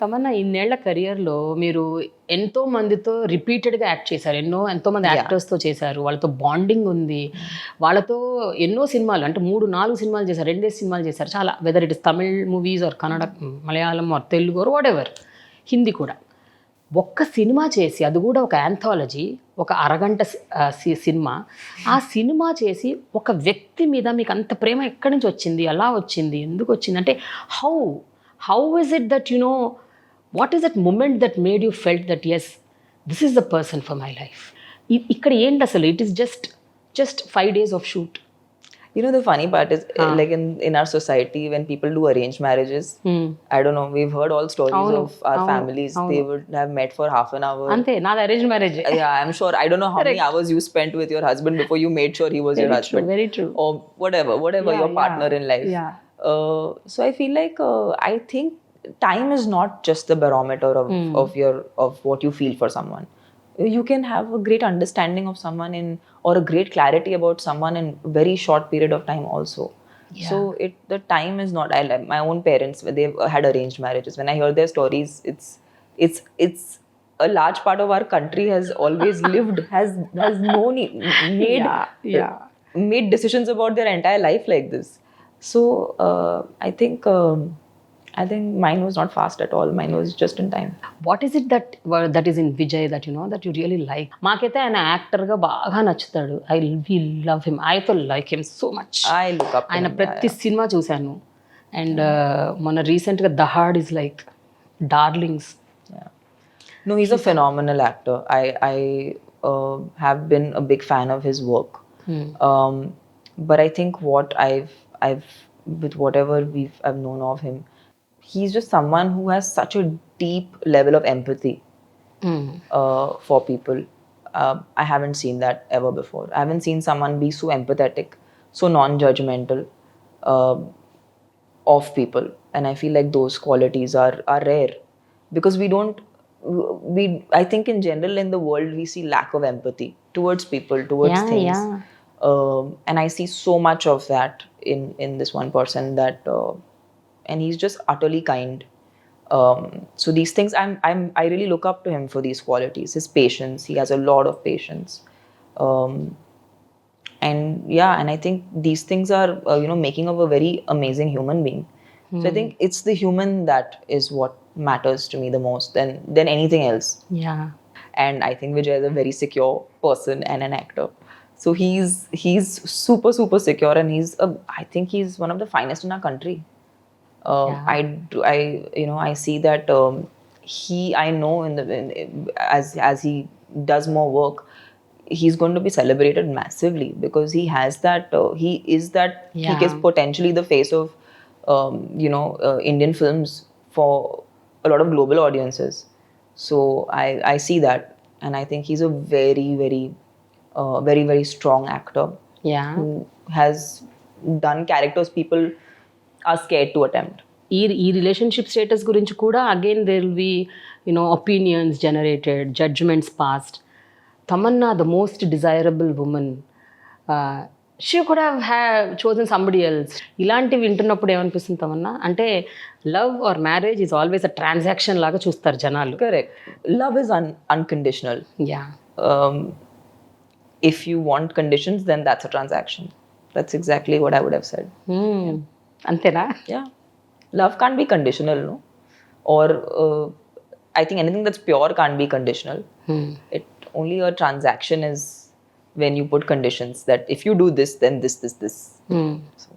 తమన్నా ఇన్నేళ్ల కెరియర్‌లో మీరు ఎంతో మందితో రిపీటెడ్‌గా యాక్ట్ చేశారు. ఎంతో మంది యాక్టర్స్‌తో చేశారు. వాళ్ళతో బాండింగ్ ఉంది. వాళ్ళతో ఎన్నో సినిమాలు అంటే 3, 4 సినిమాలు చేశారు. 2 సినిమాలు చేశారు. చాలా whether it is Tamil movies or Kannada, Malayalam or Telugu or whatever, Hindi కూడా. ఒక్క సినిమా చేసి అది కూడా ఒక యాంథాలజీ, ఒక అరగంట సినిమా. ఆ సినిమా చేసి ఒక వ్యక్తి మీద మీకు అంత ప్రేమ ఎక్కడి నుంచి వచ్చింది? ఎలా వచ్చింది? ఎందుకు వచ్చింది? అంటే how is it that what is that moment that made you felt that yes, this is the person for my life? ఇక్కడ ఏంటి అసలు? It is just 5 days of shoot. You know, the funny part is like in our society, when people do arranged marriages, I don't know, we've heard all stories of our families. They would have met for half an hour. అంతే, నాది arranged marriage. Yeah, I'm sure. I don't know how many hours you spent with your husband before you made sure he was your husband. Very true. Or whatever your partner in life. Yeah. So I feel like I think time is not just the barometer of what you feel for someone. You can have a great understanding of someone or a great clarity about someone in very short period of time also. Yeah. So the time is not. My own parents, they had arranged marriages. When I hear their stories, it's a large part of our country has always lived, has made decisions about their entire life like this. So I think mine was not fast at all. Mine was just in time. What is it that is in Vijay that you really like? మాకైతే ఆయన యాక్టర్గా బాగా నచ్చుతాడు. We love him. I like him so much. I look up to ఆయన him. ప్రతి cinema చూశాను. And మొన్న రీసెంట్గా the hard is like darlings. No, he's a phenomenal actor. I have been a big fan of his work. But I think what I've with whatever I've known of him, he's just someone who has such a deep level of empathy for people. I haven't seen that ever before. I haven't seen someone be so empathetic, so non-judgmental of people. And I feel like those qualities are rare because I think in general in the world we see lack of empathy towards people, towards things. And I see so much of that in this one person that and he's just utterly kind. So these things I really look up to him for these qualities. His patience, he has a lot of patience. And I think these things are making of a very amazing human being. So I think it's the human that is what matters to me the most than anything else. Yeah. And I think Vijay is a very secure person and an actor. So he's super, super secure, and I think he's one of the finest in our country. I see that I know as he does more work, he's going to be celebrated massively because he has that. He is potentially the face of Indian films for a lot of global audiences. So I see that, and I think he's a very, very very, very strong actor. Yeah. Who has done characters people are scared to attempt. ఈ relationship status గురించి కూడా again there will be opinions generated, judgements passed. Tamannaah the most desirable women, she could have chosen somebody else. ఇలాంటివి వింటున్నప్పుడు ఏమనిపిస్తుంది తమన్నా? అంటే love or marriage is always a transaction లాగా చూస్తారు జనాలు. Correct. Love is unconditional. Yeah. If you want conditions, then that's a transaction. That's exactly what I would have said. Antena? Yeah. Love can't be conditional, no? Or I think anything that's pure can't be conditional. Only a transaction is when you put conditions that if you do this, then this. So.